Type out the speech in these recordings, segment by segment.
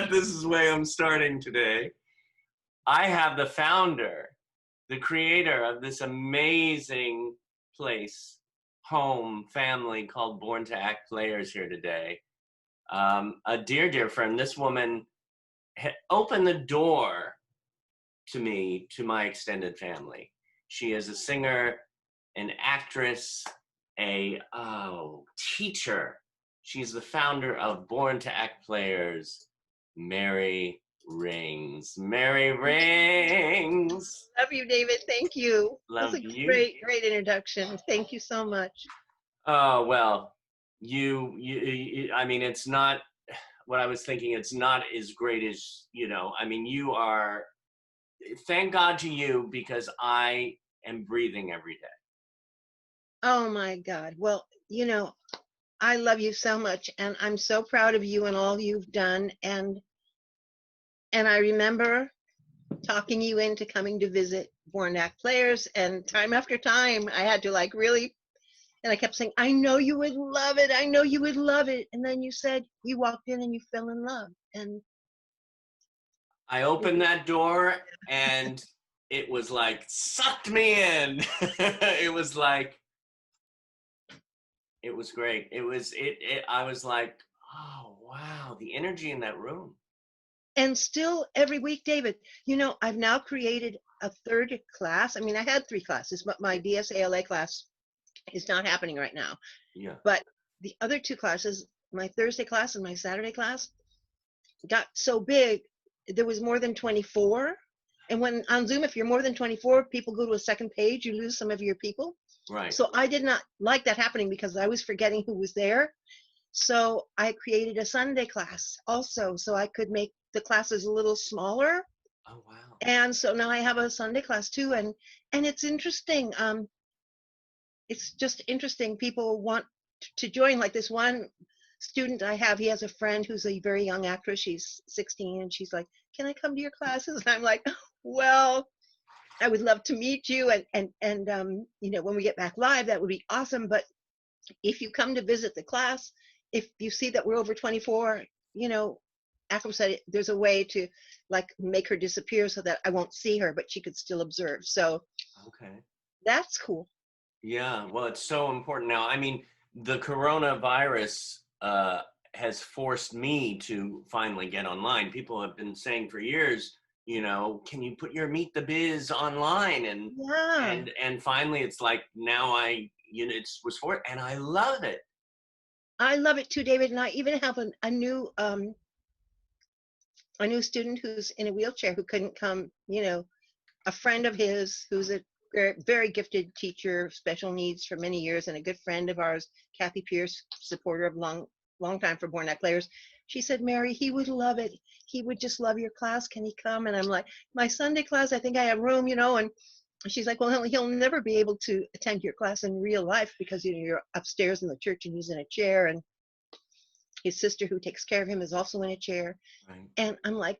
that this is the way I'm starting today. I have the founder, the creator of this amazing place, home, family called Born to Act Players here today. A dear, dear friend. This woman opened the door to me, to my extended family. She is a singer, an actress, a teacher. She's the founder of Born to Act Players, Mary Rings. Mary Rings. Love you, David. Thank you. Love That's a you. great introduction. Thank you so much. Oh, well, I mean, it's not what I was thinking. It's not as great as, I mean, you are, thank God to you, because I am breathing every day. Oh my God. Well, I love you so much, and I'm so proud of you and all you've done. And I remember talking you into coming to visit Born to Act Players, and time after time, I had to really, and I kept saying, I know you would love it. I know you would love it. And then you said you walked in and you fell in love. And I opened that door and it was like, sucked me in. It was like, it was great. I was like, oh, wow, the energy in that room. And still every week, David, I've now created a third class. I mean, I had 3 classes, but my BSALA class is not happening right now. Yeah. But the other 2 classes, my Thursday class and my Saturday class, got so big, there was more than 24. And when on Zoom, if you're more than 24, people go to a second page, you lose some of your people. Right. So I did not like that happening because I was forgetting who was there. So I created a Sunday class also, so I could make the classes a little smaller. Oh, wow. And so now I have a Sunday class too. And it's interesting. It's just interesting. People want to join. Like this one student I have, he has a friend who's a very young actress. She's 16 and she's like, can I come to your classes? And I'm like, well, I would love to meet you. And when we get back live, that would be awesome. But if you come to visit the class, if you see that we're over 24, AKRAM said there's a way to make her disappear so that I won't see her, but she could still observe. So okay, that's cool. Yeah, well, it's so important now. I mean, the coronavirus has forced me to finally get online. People have been saying for years, can you put your Meet the Biz online? And Yeah. and finally, it's like now it was for it, and I love it. I love it too, David. And I even have a new student who's in a wheelchair who couldn't come. A friend of his who's a very, very gifted teacher of special needs for many years, and a good friend of ours, Kathy Pierce, supporter of long time for Born to Act Players. She said, Mary, he would love it. He would just love your class. Can he come? And I'm like, my Sunday class, I think I have room, and she's like, well, he'll never be able to attend your class in real life because you're upstairs in the church and he's in a chair, and his sister who takes care of him is also in a chair. Right. And I'm like,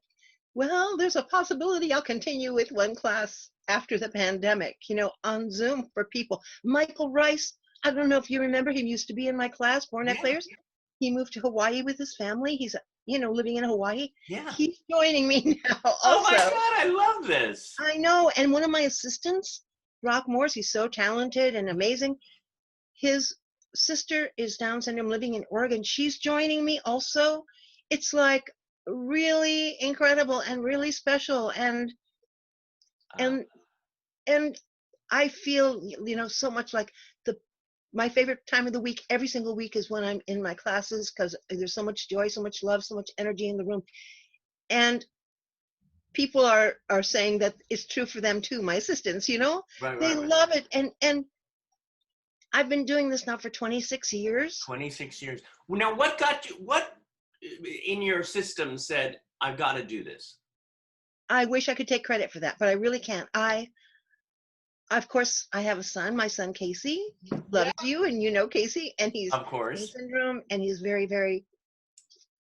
well, there's a possibility I'll continue with one class after the pandemic, on Zoom for people. Michael Rice, I don't know if you remember him, used to be in my class, Born to Act Players. He moved to Hawaii with his family. He's, living in Hawaii. Yeah. He's joining me now also. Oh my God, I love this. I know. And one of my assistants, Brock Morse, he's so talented and amazing. His sister is Down syndrome living in Oregon. She's joining me also. It's like really incredible and really special. And I feel, so much like my favorite time of the week, every single week, is when I'm in my classes, because there's so much joy, so much love, so much energy in the room. And people are saying that it's true for them too, my assistants, they love it. And I've been doing this now for 26 years. 26 years. Now, what in your system said, I've got to do this? I wish I could take credit for that, but I really can't. Of course, I have a son. My son, Casey, loves you, and Casey, and he's of course Down syndrome, and he's very, very,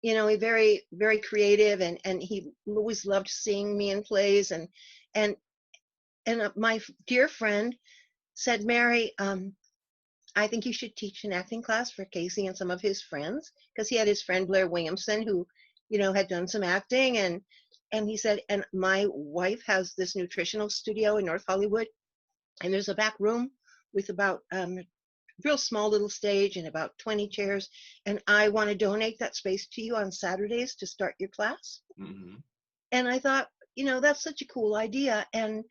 very, very creative, and he always loved seeing me in plays, and my dear friend said, Mary, I think you should teach an acting class for Casey and some of his friends, because he had his friend Blair Williamson, who had done some acting, and he said, and my wife has this nutritional studio in North Hollywood, and there's a back room with about real small little stage and about 20 chairs, and I want to donate that space to you on Saturdays to start your class. Mm-hmm. And I thought, that's such a cool idea. And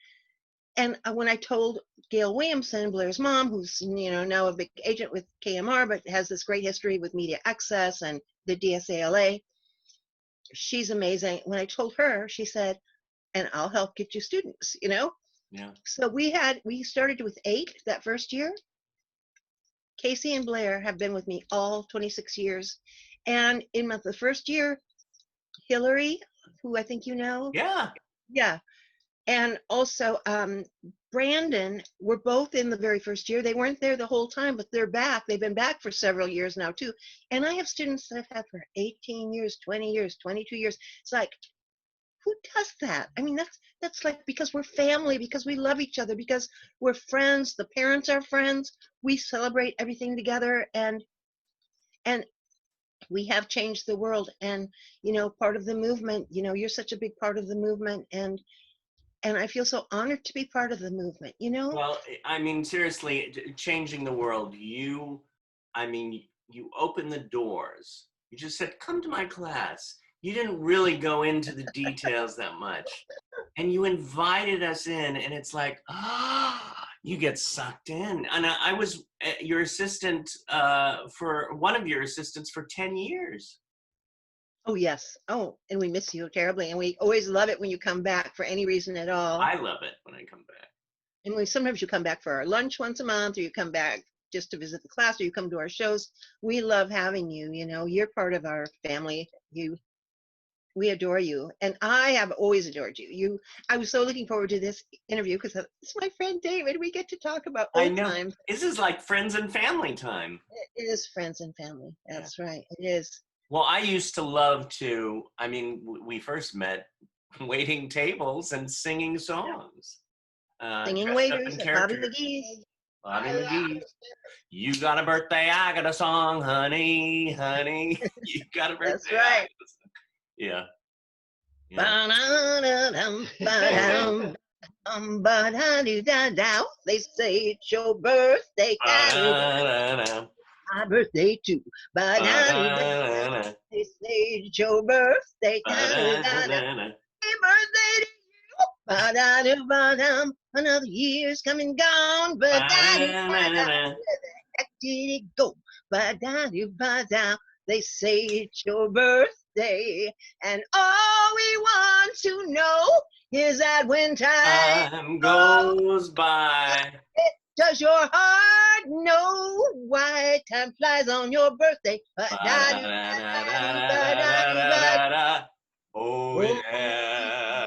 when I told GAIL Williamson, Blair's mom, who's now a big agent with KMR, but has this great history with media access and the DSALA, she's amazing. When I told her, she said, and I'll help get you students, Yeah. So we started with 8 that first year. Casey and Blair have been with me all 26 years. And in the first year, Hillary, who I think you know. Yeah. Yeah. And also Brandon were both in the very first year. They weren't there the whole time, but they're back. They've been back for several years now too. And I have students that I've had for 18 years, 20 years, 22 years. It's like, who does that? I mean, that's like, because we're family, because we love each other, because we're friends. The parents are friends. We celebrate everything together, and we have changed the world. And part of the movement. You're such a big part of the movement, and I feel so honored to be part of the movement. Well, I mean, seriously, changing the world. You opened the doors. You just said, "Come to my class." You didn't really go into the details that much. And you invited us in, and it's like, you get sucked in. And I was your assistant for one of your assistants for 10 years. Oh, yes. Oh, and we miss you terribly. And we always love it when you come back for any reason at all. I love it when I come back. And sometimes you come back for our lunch once a month, or you come back just to visit the class, or you come to our shows. We love having you. You're part of our family. We adore you, and I have always adored you. I was so looking forward to this interview because it's my friend David. We get to talk about old times. This is like friends and family time. It is friends and family. That's right. It is. Well, I used to love to. We first met waiting tables and singing songs. Singing waiters at Bobby McGee's. Bobby McGee. You got a birthday, I got a song, honey, honey. You got a birthday. That's right. Yeah. They say it's your birthday. My birthday too. They say it's your birthday. Happy birthday to you. Another year's come and gone. Where the heck did it go? They say it's your birthday, and all we want to know is that when time goes by, does your heart know why time flies on your birthday? Oh yeah.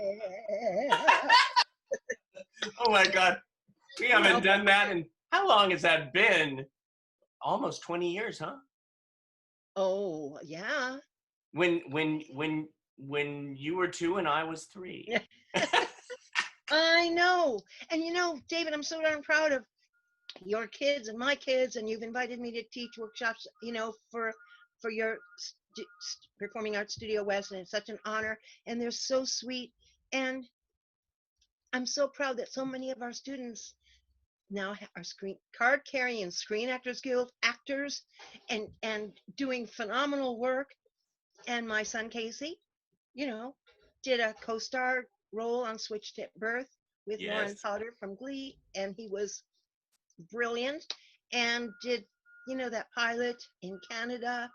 Oh my God, we haven't done that in, how long has that been? Almost 20 years, huh? Oh yeah. When you were 2 and I was 3. I know. And David, I'm so darn proud of your kids and my kids, and you've invited me to teach workshops, for your Performing Arts Studio West, and it's such an honor, and they're so sweet. And I'm so proud that so many of our students now are card carrying Screen Actors Guild actors, and doing phenomenal work. And my son Casey, did a co-star role on Switched at Birth with Lauren Potter from Glee, and he was brilliant. And did that pilot in Canada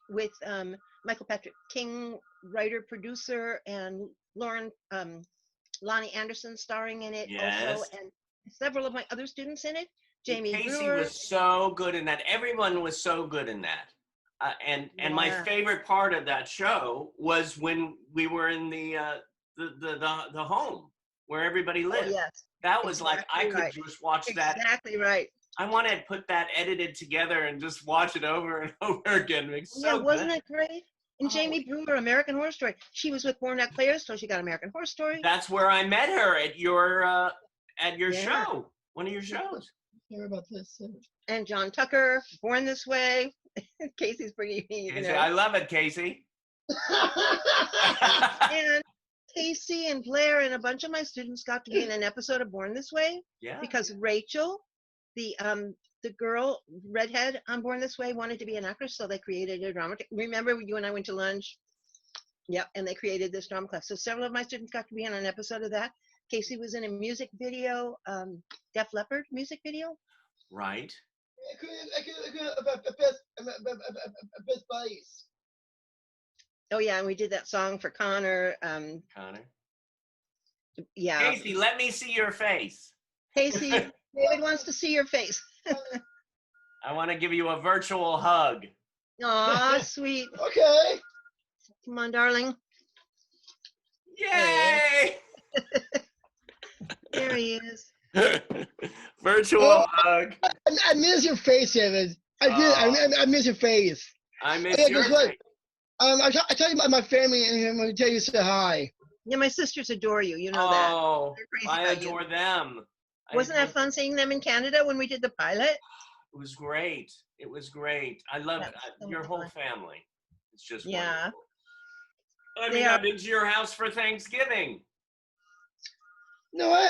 with Michael Patrick King, writer producer, and Lonnie Anderson starring in it also, and several of my other students in it. Jamie Casey Brewer was so good in that. Everyone was so good in that. And my favorite part of that show was when we were in the home where everybody lived. Oh, yes. That was exactly like, I could just watch that. Exactly right. I want to put that edited together and just watch it over and over again. It's so wasn't it great? And Jamie Brewer, American Horror Story. She was with Born That Players, so she got American Horror Story. That's where I met her, at your show, one of your shows. Hear about this. And John Tucker, Born This Way. Casey's pretty. I love it, Casey. And Casey and Blair and a bunch of my students got to be in an episode of Born This Way Yeah. because Rachel, the girl redhead on Born This Way, wanted to be an actress, so they created a drama. Remember you and I went to lunch? Yep, and they created this drama class. So several of my students got to be in an episode of that. Casey was in a music video, Def Leppard music video. Right. Best buddies. Oh yeah, and we did that song for Connor. Connor. Yeah. Casey, let me see your face. Casey, David wants to see your face. I want to give you a virtual hug. Aw, sweet. Okay. Come on, darling. Yay! There he is. Virtual hug. I miss your face, David. I did. I miss your face. I miss Yeah, your guess what? face. I tell you about my family, and I'm going to tell you to say hi. Yeah, my sisters adore you. You know that. Oh, They're crazy I about you. adore them. Wasn't that fun seeing them in Canada when we did the pilot? It was great. It was great. I love That's so your much whole fun. family. It's just Yeah. wonderful. I They mean, are- I've been to your house for Thanksgiving. No, I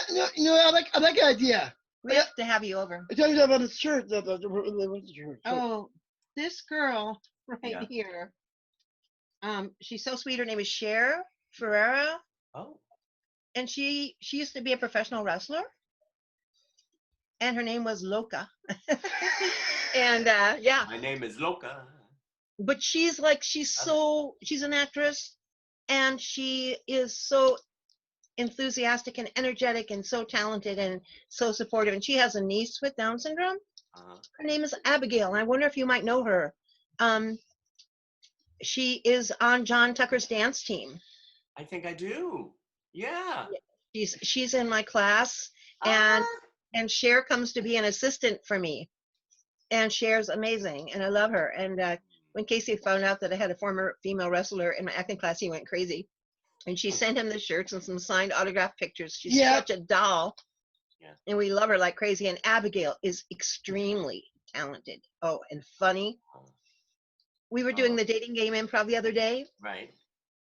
like the idea. We have to have you over. I tell you about the church. The church. Oh, this girl right Yeah. here. She's so sweet. Her name is Cher Ferreira, Oh, and she used to be a professional wrestler, and her name was Loca. And yeah, my name is Loca. but she's an actress, and she is so enthusiastic and energetic and so talented and so supportive. And she has a niece with Down syndrome. Her name is Abigail, and I wonder if you might know her. She is on John Tucker's dance team. I think I do. Yeah. She's in my class, and Cher comes to be an assistant for me. And Cher's amazing, and I love her. And when Casey found out that I had a former female wrestler in my acting class, he went crazy. And she sent him the shirts and some signed autograph pictures. She's such a doll. Yeah. And we love her like crazy. And Abigail is extremely talented. Oh, and funny. We were doing the dating game improv the other day, Right.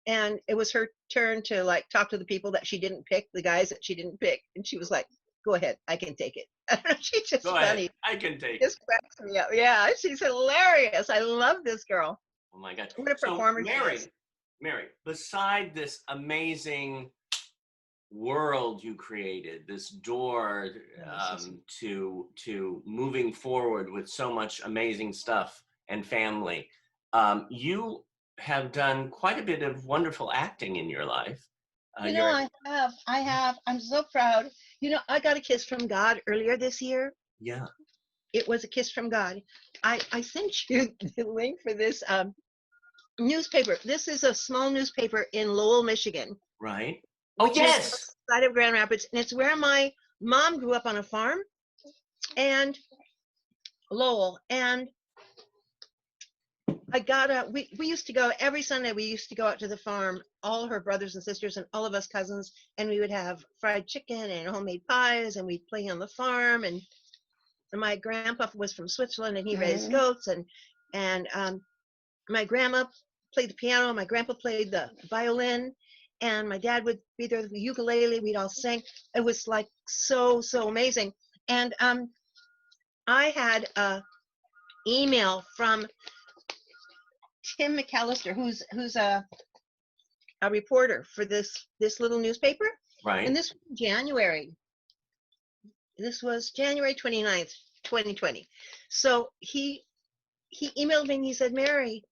and it was her turn to like talk to the people that she didn't pick, the guys that she didn't pick. And she was like, go ahead, I can take it. She's just Go funny. ahead. I can take it. Just cracks me up. Yeah, she's hilarious. I love this girl. Oh my God. What a performer she is. Mary, beside this amazing world you created, this door to moving forward with so much amazing stuff and family, you have done quite a bit of wonderful acting in your life. I have. I'm so proud. I got a kiss from God earlier this year. Yeah. It was a kiss from God. I sent you the link for this newspaper. This is a small newspaper in Lowell, Michigan. Right. Oh, yes. Side of Grand Rapids, and it's where my mom grew up on a farm, and Lowell. And we used to go every Sunday. We used to go out to the farm, all her brothers and sisters and all of us cousins, and we would have fried chicken and homemade pies, and we'd play on the farm. And my grandpa was from Switzerland, and he raised goats. And my grandma played the piano, my grandpa played the violin, and my dad would be there with the ukulele. We'd all sing. It was like so amazing. And I had a email from Tim McAllister, who's a reporter for this little newspaper. Right. And this was January. This was January 29th, 2020. So he emailed me and he said, Mary,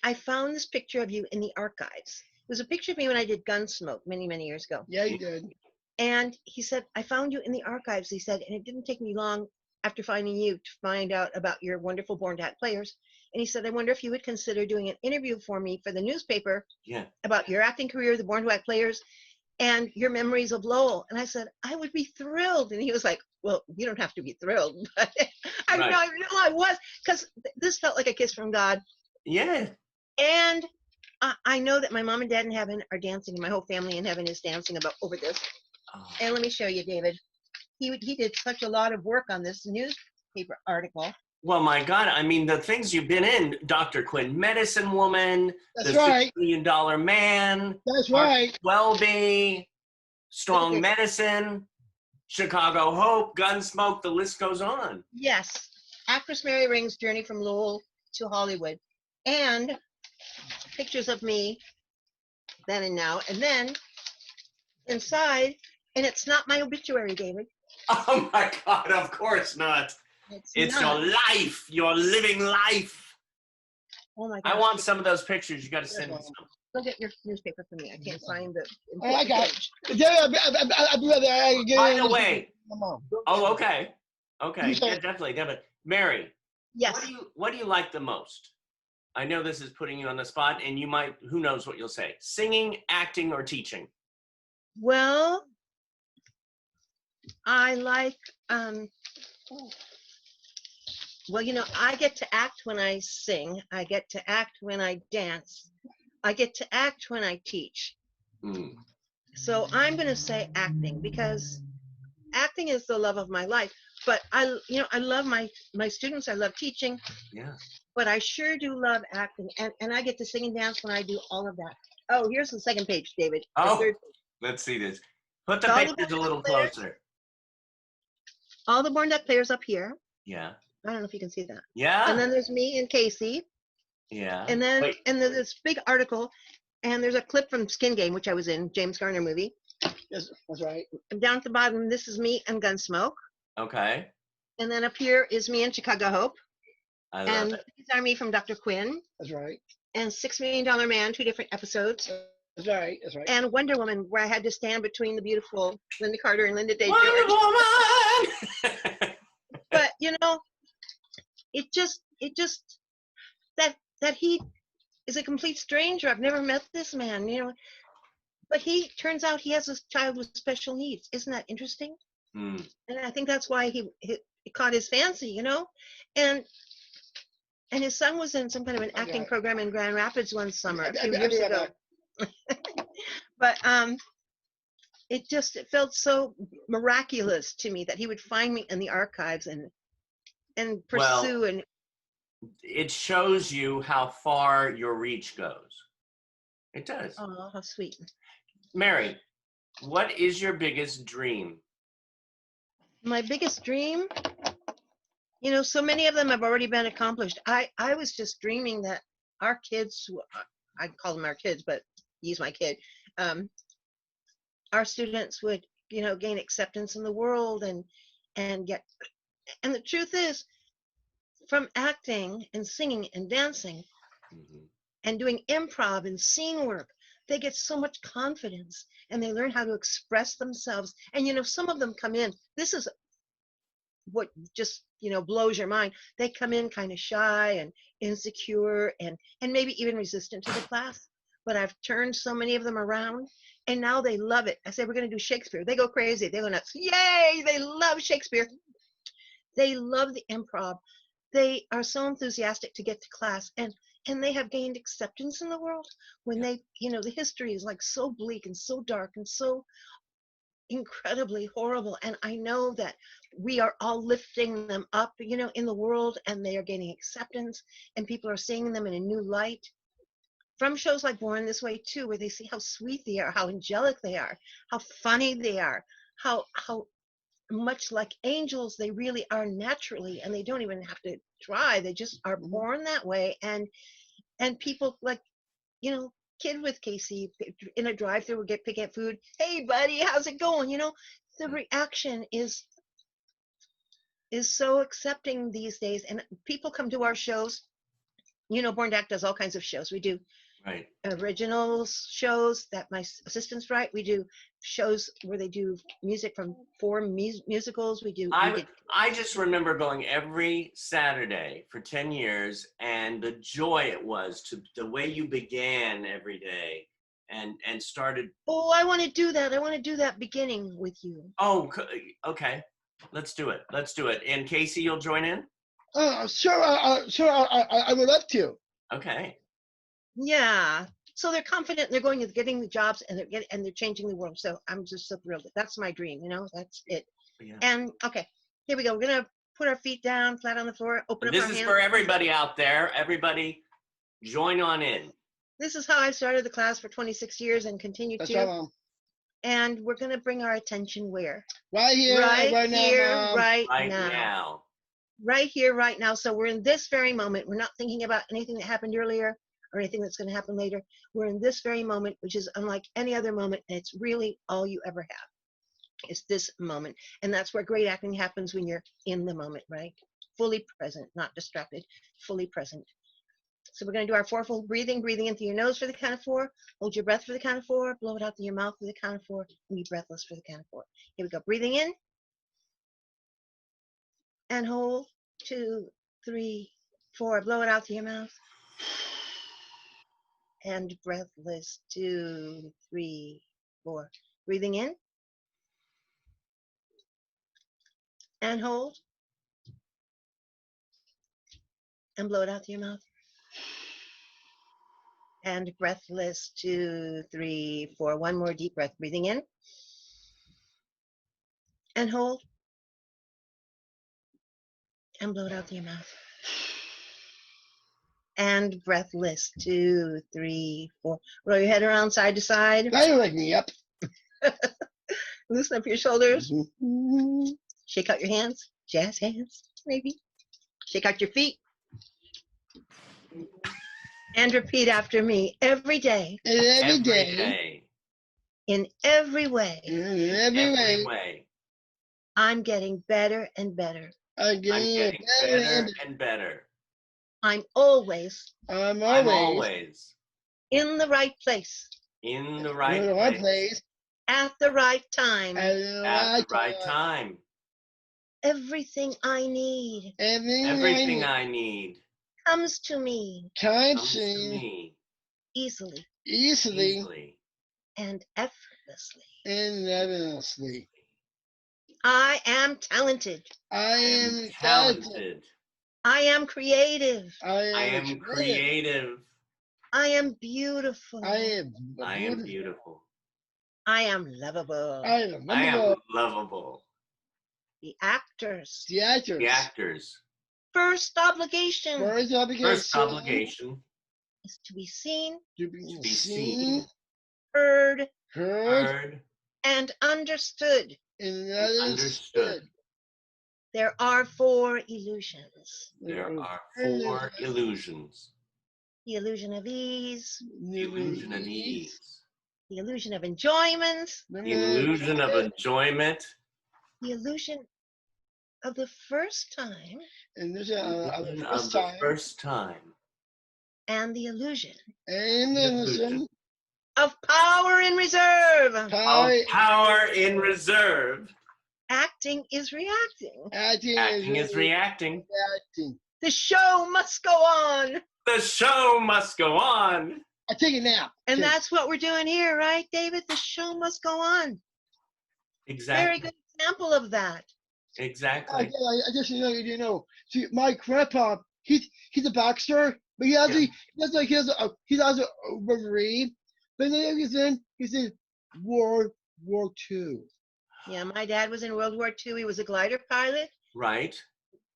I found this picture of you in the archives. It was a picture of me when I did Gunsmoke many, many years ago. Yeah, you did. And he said, I found you in the archives, he said, and it didn't take me long after finding you to find out about your wonderful Born to Act players. And he said, I wonder if you would consider doing an interview for me for the newspaper about your acting career, the Born to Act players, and your memories of Lowell. And I said, I would be thrilled. And he was like, well, you don't have to be thrilled. But I know I was, because this felt like a kiss from God. Yeah. And I know that my mom and dad in heaven are dancing, and my whole family in heaven is dancing over this. Oh. And let me show you, David. He did such a lot of work on this newspaper article. Well, my God, I mean, the things you've been in, Dr. Quinn, Medicine Woman, That's the right. $6 Million Man, That's Mark right. Welby, Strong Okay. Medicine, Chicago Hope, Gunsmoke, the list goes on. Yes. Actress Mary Ring's journey from Lowell to Hollywood. And pictures of me then and now. And then inside, and it's not my obituary, David. Oh my God, of course not. It's not. your life, your living life. Oh my gosh. I want some of those pictures. You got to send me Yes, some. Go get your newspaper for me. I can't find the. Oh, I got it. Yeah, I'll be right there. I can get By it. the way, My mom. oh, okay. Okay, You say- yeah, definitely. Mary, Yes. what do you like the most? I know this is putting you on the spot, and you might, who knows what you'll say. Singing, acting, or teaching? Well, I like, well, you know, I get to act when I sing. I get to act when I dance. I get to act when I teach. Mm. So I'm going to say acting because acting is the love of my life. But I love my students. I love teaching. Yeah. But I sure do love acting. And I get to sing and dance when I do all of that. Oh, here's the second page, David. The Oh, third page. let's see this. Put the All the pictures a Born little Duck players. closer. All the Born Duck players up here. Yeah. I don't know if you can see that. Yeah. And then there's me and Casey. Yeah. And then Wait. and there's this big article, and there's a clip from Skin Game, which I was in, James Garner movie. Yes, that's right. And down at the bottom, this is me and Gunsmoke. Okay. And then up here is me and Chicago Hope. I love And it. these are me from Dr. Quinn. That's right. And $6 Million Man, 2 different episodes. That's right. That's right. And Wonder Woman, where I had to stand between the beautiful Linda Carter and Linda Day Wonder George. Woman! But you know, it just that he is a complete stranger. I've never met this man, you know. But he turns out he has a child with special needs. Isn't that interesting? Mm. And I think that's why he caught his fancy, you know. And his son was in some kind of an acting program in Grand Rapids one summer a few years ago. But it felt so miraculous to me that he would find me in the archives and pursue. Well, and it shows you how far your reach goes. It does. oh, how sweet. Mary, what is your biggest dream? My biggest dream, you know, so many of them have already been accomplished. I was just dreaming that our kids, I call them our kids, but he's my kid, our students would, you know, gain acceptance in the world and get, and the truth is, from acting and singing and dancing and doing improv and scene work, they get so much confidence and they learn how to express themselves. And, you know, some of them come in, this is what just, you know, blows your mind. They come in kind of shy and insecure and maybe even resistant to the class. But I've turned so many of them around and now they love it. I say, we're going to do Shakespeare. They go crazy. They go nuts. Yay! They love Shakespeare. They love the improv. They are so enthusiastic to get to class and they have gained acceptance in the world when they, you know, the history is like so bleak and so dark and so incredibly horrible. And I know that we are all lifting them up, you know, in the world, and they are gaining acceptance and people are seeing them in a new light from shows like Born This Way too, where they see how sweet they are, how angelic they are, how funny they are, how much like angels they really are naturally, and they don't even have to try. They just are born that way. And people like, you know, kid with Casey in a drive-through would get pick up food. Hey buddy, how's it going? You know, the reaction is so accepting these days. And people come to our shows. You know, Born to Act does all kinds of shows. We do Right. original shows that my assistants write. We do shows where they do music from 4 musicals. We did I just remember going every Saturday for 10 years and the joy it was to the way you began every day and started. Oh, I want to do that. I want to do that beginning with you. Oh, okay. Let's do it. Let's do it. And Casey, you'll join in? Sure. Sure. I would love to. Okay. Yeah. So they're confident. They're going and getting the jobs, and they're changing the world. So I'm just so thrilled. That's my dream. You know, that's it. Yeah. And okay, here we go. We're gonna put our feet down, flat on the floor, open And up this our is hands. for everybody out there. Everybody, join on in. This is how I started the class for 26 years and continue That's to. right, Mom. And we're going to bring our attention where? Right here, right now, here, Mom. right Right now. now. Right here, right now. So we're in this very moment. We're not thinking about anything that happened earlier or anything that's going to happen later. We're in this very moment, which is unlike any other moment. And it's really all you ever have. It's this moment. And that's where great acting happens, when you're in the moment, right? Fully present, not distracted, fully present. So we're going to do our fourfold breathing. Breathing in through your nose for the count of 4. Hold your breath for the count of 4. Blow it out through your mouth for the count of 4. And be breathless for the count of 4. Here we go. Breathing in. And hold. 2, 3, 4. Blow it out through your mouth. And breathless. 2, 3, 4. Breathing in. And hold. And blow it out through your mouth. And breathless. 2, 3, 4. One more deep breath. Breathing in. And hold. And blow it out through your mouth. And breathless. 2, 3, 4. Roll your head around side to side. That'll wake me up. Loosen up your shoulders. Mm-hmm. Shake out your hands. Jazz hands, maybe. Shake out your feet. And repeat after me. Every day. Every day. day. In every way. In every way. way. I'm getting better and better. I'm getting better and better. I'm always I'm always in the right place. in the right place. At the right time. At the right time. Everything I need. Everything I need comes to me. Comes to me. Easily. And effortlessly. And effortlessly. I am talented. I am talented. I am creative. I am creative. I am beautiful. I am beautiful. I am lovable. I am lovable. The actors. The actors. First obligation. First obligation. Is to be seen. To be seen. Heard. And understood. There are 4 illusions. There are 4 illusions. The illusion of ease. The illusion of ease. The illusion of enjoyment. The illusion of enjoyment. The illusion of the first time. And the first time. And the illusion. And the illusion. Of power in reserve. Power in reserve. Acting is reacting. Acting is reacting. The show must go on. The show must go on. I take it now. And that's what we're doing here, right, David? The show must go on. Exactly. Very good example of that. Exactly. I just you know. See, my grandpa, he's a boxer, but he's also a referee. But then he's in World War II. Yeah, my dad was in World War II. He was a glider pilot. Right.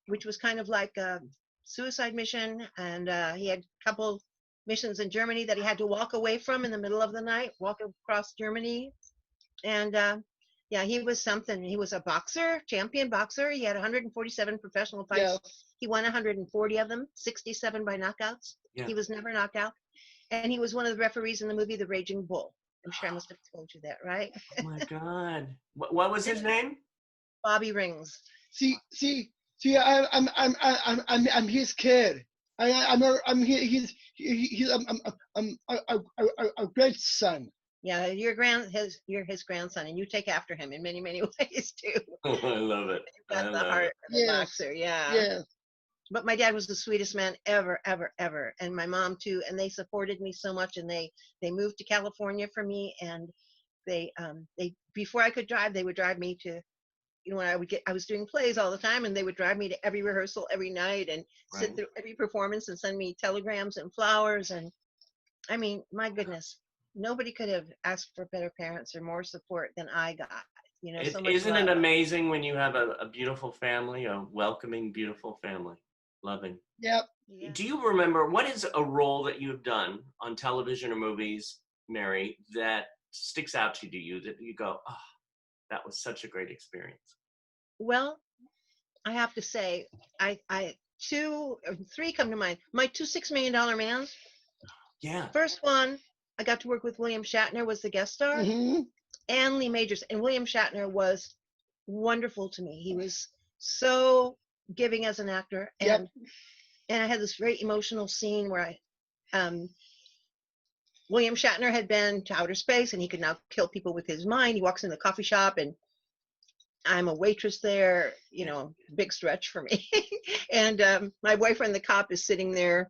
Which was kind of like a suicide mission. And he had a couple missions in Germany that he had to walk away from in the middle of the night, walk across Germany. And yeah, he was something. He was a boxer, champion boxer. He had 147 professional fights. Yeah. He won 140 of them, 67 by knockouts. Yeah. He was never knocked out. And he was one of the referees in the movie The Raging Bull. I'm sure I must have told you that, right? Oh my God. What was his name? Bobby Rings. See, I'm his kid. He's a great son. Yeah, you're his grandson, and you take after him in many, many ways too. Oh, I love it. You've got the heart of a boxer, yeah. Yeah. But my dad was the sweetest man ever, ever, ever, and my mom too. And they supported me so much, and they moved to California for me. And they before I could drive, they would drive me to, you know, when I was doing plays all the time, and they would drive me to every rehearsal every night and sit through every performance and send me telegrams and flowers. And I mean, my goodness, nobody could have asked for better parents or more support than I got. You know, so much Isn't it love. amazing when you have a beautiful family, a welcoming, beautiful family, loving? Yep. Yeah. Do you remember what is a role that you have done on television or movies, Mary, that sticks out to you that you go, oh, that was such a great experience? Well, I have to say, two or three come to mind. My two $6 Million Mans. Yeah. First one, I got to work with William Shatner, was the guest star, Mm-hmm. and Lee Majors. And William Shatner was wonderful to me. He was so giving as an actor. Yep. And I had this very emotional scene where William Shatner had been to outer space and he could now kill people with his mind. He walks in the coffee shop and I'm a waitress there, you know, big stretch for me. And my boyfriend, the cop, is sitting there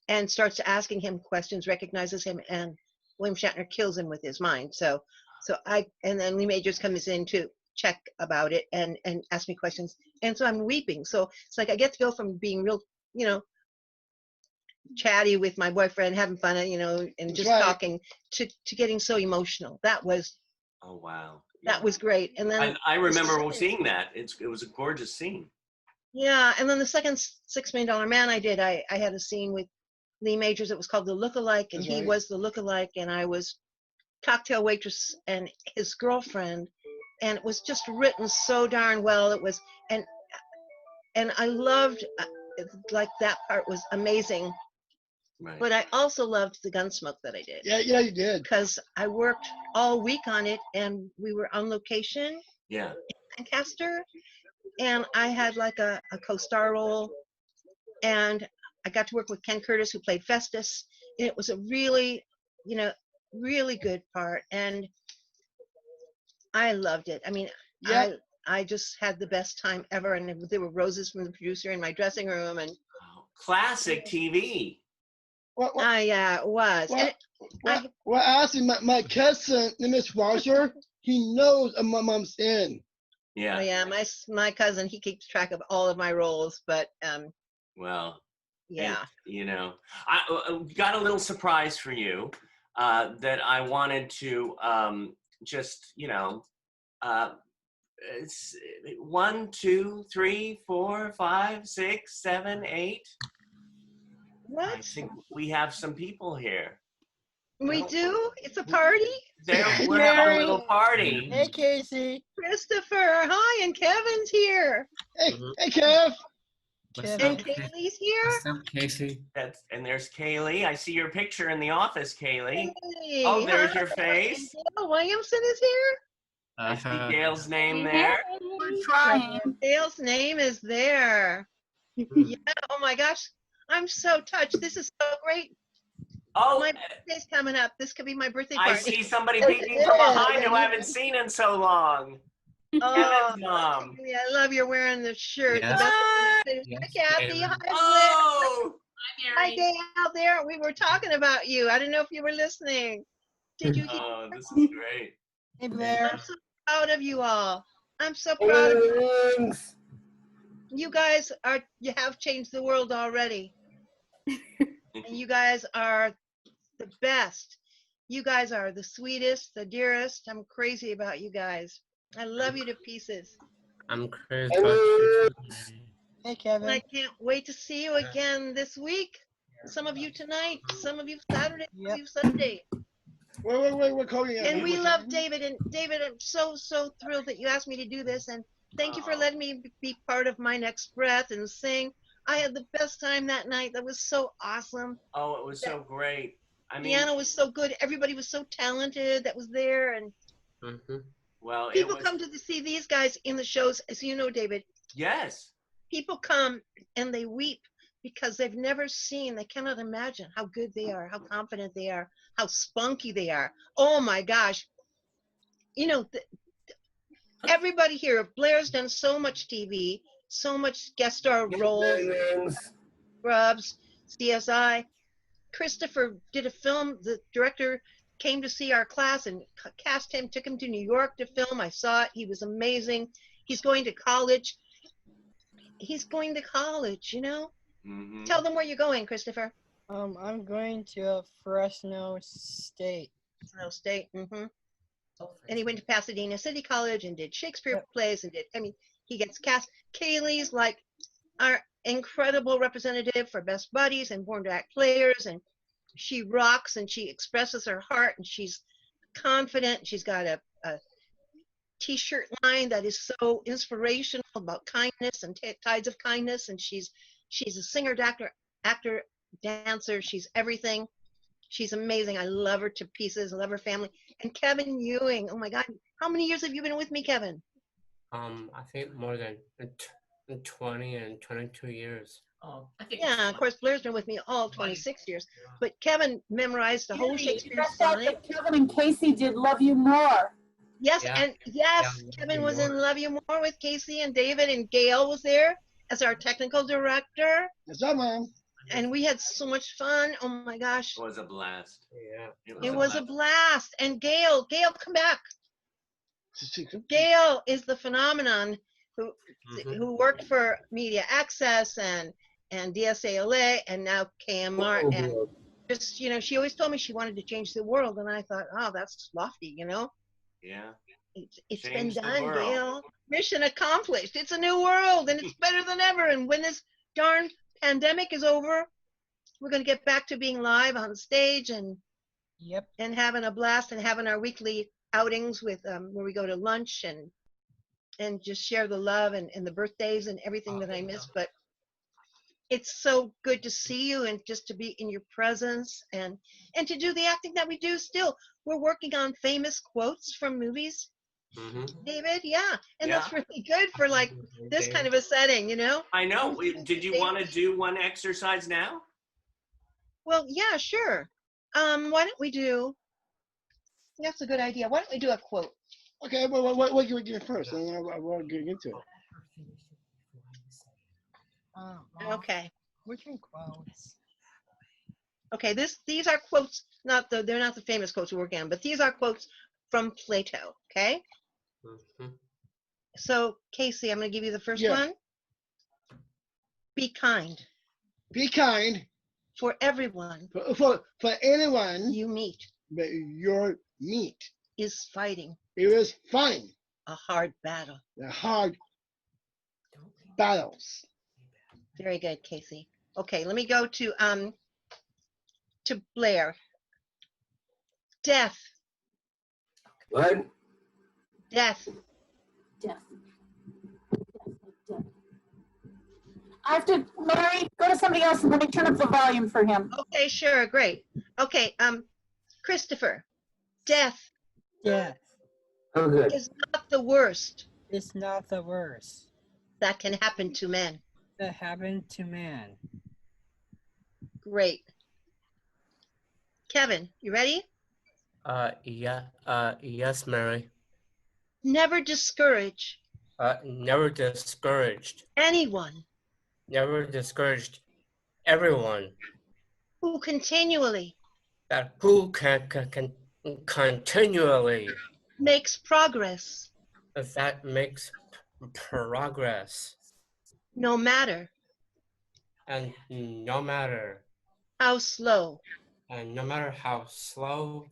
and starts asking him questions, recognizes him, and William Shatner kills him with his mind. And then Lee Majors comes in to check about it and ask me questions. And so I'm weeping. So it's like I get to go from being real, you know, chatty with my boyfriend, having fun, you know, and just talking to getting so emotional. That was, Oh, wow. that was great. And then I remember seeing that. It was a gorgeous scene. yeah, and then the second $6 Million Man I did, I had a scene with Lee Majors. It was called The Lookalike, and he was the lookalike, and I was cocktail waitress and his girlfriend, and it was just written so darn well. It was, and I loved, like that part was amazing. Right. But I also loved the Gunsmoke that I did. Yeah, you did. Because I worked all week on it, and we were on location. Yeah. In Lancaster, and I had like a co-star role, and I got to work with Ken Curtis, who played Festus. And it was a really, you know, really good part, and I loved it. I mean, I just had the best time ever, and there were roses from the producer in my dressing room, and classic TV. yeah, it was. Well, actually, my cousin, Miss Washer, he knows my mom's in. Yeah. Oh yeah, my cousin, he keeps track of all of my roles, but well, yeah. And, you know, I got a little surprise for you that I wanted to just, you know, it's 1, 2, 3, 4, 5, 6, 7, 8. What? I think we have some people here. We do? It's a party? We're having a little party. Hey, Casey. Christopher, hi, and Kevin's here. Hey, hey, Kev. And Kaylee's here. What's up, Casey? And there's Kaylee. I see your picture in the office, Kaylee. Hey, Oh, there's hi. your face. And Gail Williamson is here. I see Gail's name there. We're trying. Gail's name is there. Yeah, oh my gosh. I'm so touched. This is so great. Oh, My birthday's coming up. This could be my birthday party. I see somebody peeking from behind who I haven't seen in so long. Oh, Kevin's mom. yeah, I love you're wearing the shirt. Yes. Hi, Yes, Kathy. Gail. Hi, Oh, Hi, Gail out there. We were talking about you. I didn't know if you were listening. Did you hear? oh, this is great. Hey, Blair. I'm so proud of you all. I'm so proud of you. You guys you have changed the world already. And you guys are the best. You guys are the sweetest, the dearest. I'm crazy about you guys. I love you to pieces. I'm crazy about you. Hey, Kevin. And I can't wait to see you again this week. Some of you tonight, some of you Saturday, some of you Sunday. Wait, we're calling you. And we love David. And David, I'm so thrilled that you asked me to do this. And thank you for letting me be part of My Next Breath and sing. I had the best time that night. That was so awesome. Oh, it was so great. I mean, Piano was so good. Everybody was so talented that was there. And well, people come to see these guys in the shows, as you know, David. Yes. People come and they weep because they've never seen, they cannot imagine how good they are, how confident they are, how spunky they are. Oh my gosh. You know, everybody here, Blair's done so much TV, so much guest star roles, Scrubs, CSI. Christopher did a film, the director came to see our class and cast him, took him to New York to film. I saw it, he was amazing. He's going to college. He's going to college, you know? Tell them where you're going, Christopher. I'm going to Fresno State. Fresno State, And he went to Pasadena City College and did Shakespeare plays and he gets cast. CALEY's like our incredible representative for Best Buddies and Born to Act players, and she rocks and she expresses her heart and she's confident. She's got a t-shirt line that is so inspirational about kindness and tides of kindness, and she's a singer, actor, dancer. She's everything. She's amazing. I love her to pieces. I love her family. And Kevin Ewing, oh my God, how many years have you been with me, Kevin? I think more than 20 and 22 years. Oh, I think Yeah, of course, Blair's been with me all 26 years. But Kevin memorized the whole Shakespeare sonnet. Kevin and Casey did Love You More. Yes, Yeah. and yes, Yeah, Kevin Love was You in More. Love You More with Casey and David, and Gail was there as our technical director. What's up, Mom? And we had so much fun. Oh my gosh. It was a blast. Yeah. It was a blast. And Gail, come back. Secret. Gail is the phenomenon Mhm. who worked for Media Access and DSALA and now KMR. And just, she always told me she wanted to change the world. And I thought, oh, that's lofty, Yeah. It's been Change the done, world. Gail. Mission accomplished. It's a new world and it's better than ever. And when this darn pandemic is over, we're going to get back to being live on stage and having a blast and having our weekly outings with where we go to lunch and just share the love and the birthdays and everything that I miss. But it's so good to see you and just to be in your presence and to do the acting that we do still. We're working on famous quotes from movies, David. Yeah. And that's really good for like this kind of a setting, I know. Did you want to do one exercise now? Well, yeah, sure. Why don't we do, that's a good idea. Why don't we do a quote? Okay, well, what can we do first? And then I want to get into it. Okay. Which one quotes? Okay, these are quotes, they're not the famous quotes we're working on, but these are quotes from Plato, okay? So, Casey, I'm going to give you the first one. Be kind. Be kind. For everyone. For anyone you meet. That your meet. Is fighting. It is fighting. A hard battle. The hard battles. Very good, Casey. Okay, let me go to Blair. Death. What? Death. Death. I have to, Mary, go to somebody else and let me turn up the volume for him. Okay, sure, great. Okay, Christopher. Death. Death Oh, good. Is not the worst is not the worst that can happen to men. that happened to man. Great. Kevin, you ready? Yes, Mary. Never discourage Never discouraged. anyone Never discouraged everyone. who continually That who can continually makes progress, that makes progress, no matter and no matter how slow. and no matter how slow.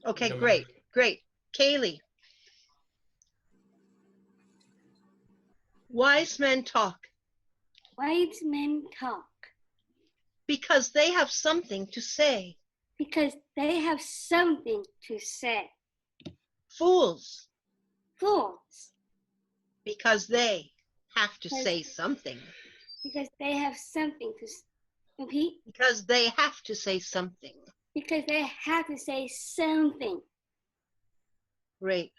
Okay, No great, great. CALEY. Wise men talk Wise men talk because they have something to say. because they have something to say. Fools Fools because they have to say something. because they have something to repeat. Because they have to say something. Because they have to say something. Great.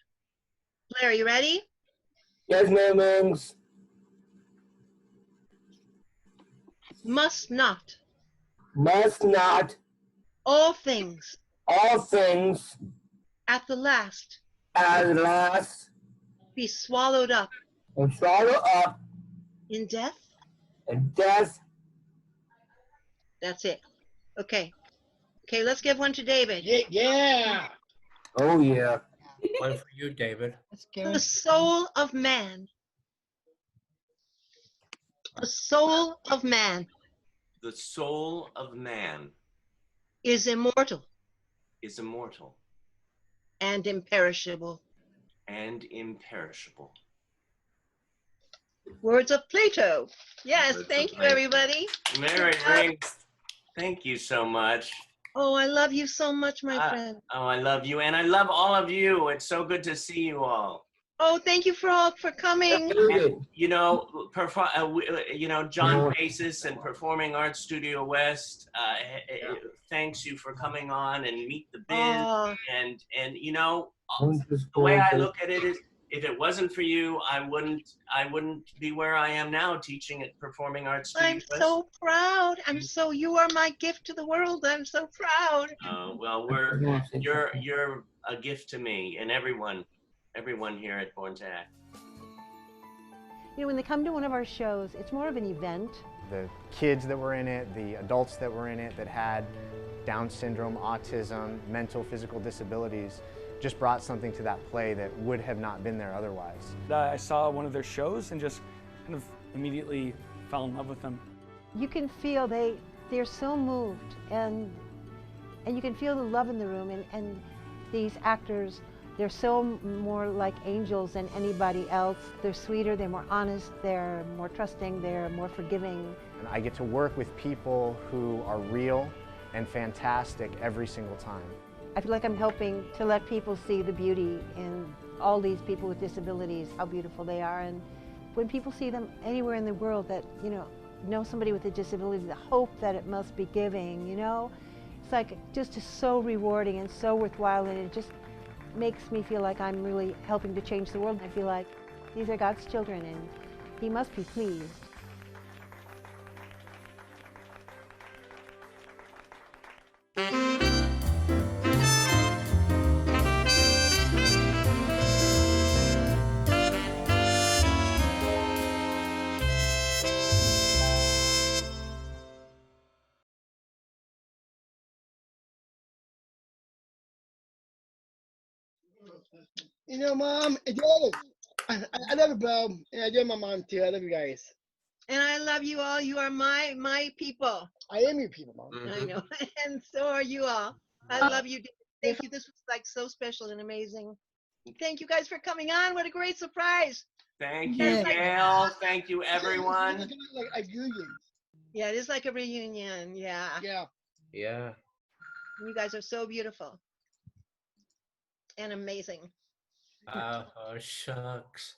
Blair, you ready? Yes, ma'am. Must not. Must not All things all things at the last at last be swallowed up and swallow up in death. and death. That's it. Okay. Okay, let's give one to David. Yeah. Oh, yeah. One for you, David. Let's give The it. soul of man. The soul of man The soul of man is immortal is immortal and imperishable. and imperishable. Words of Plato. Yes, Words of thank you, Plato. everybody. Mary Rings, thank you so much. Oh, I love you so much, my friend. Oh, I love you, and I love all of you. It's so good to see you all. Oh, thank you for all for coming. And, you know, John Paces and Performing Arts Studio West thanks you for coming on and Meet the Biz. Oh, And you know, the way I look at it is, if it wasn't for you, I wouldn't be where I am now, teaching at Performing Arts Studio I'm West. so proud. You are my gift to the world. I'm so proud. Well, you're a gift to me and everyone here at Born to Act. You know, when they come to one of our shows, it's more of an event. The kids that were in it, the adults that were in it that had Down syndrome, autism, mental, physical disabilities, just brought something to that play that would have not been there otherwise. I saw one of their shows and just kind of immediately fell in love with them. You can feel they're so moved, and you can feel the love in the room, and these actors, they're so more like angels than anybody else. They're sweeter, they're more honest, they're more trusting, they're more forgiving. And I get to work with people who are real and fantastic every single time. I feel like I'm helping to let people see the beauty in all these people with disabilities, how beautiful they are. And when people see them anywhere in the world that, know somebody with a disability, the hope that it must be giving, it's like just so rewarding and so worthwhile, and it just makes me feel like I'm really helping to change the world. I feel like these are God's children and He must be pleased. Mom and Dad, I love you, bro. And I love my mom too. I love you guys. And I love you all. You are my people. I am your people, Mom. I know. And so are you all. I love you. Thank you. This was like so special and amazing. Thank you guys for coming on. What a great surprise. Thank you, Gail. Thank you, everyone. Like a union. Yeah, it is like a reunion. Yeah. Yeah. Yeah. You guys are so beautiful and amazing. Oh, shucks.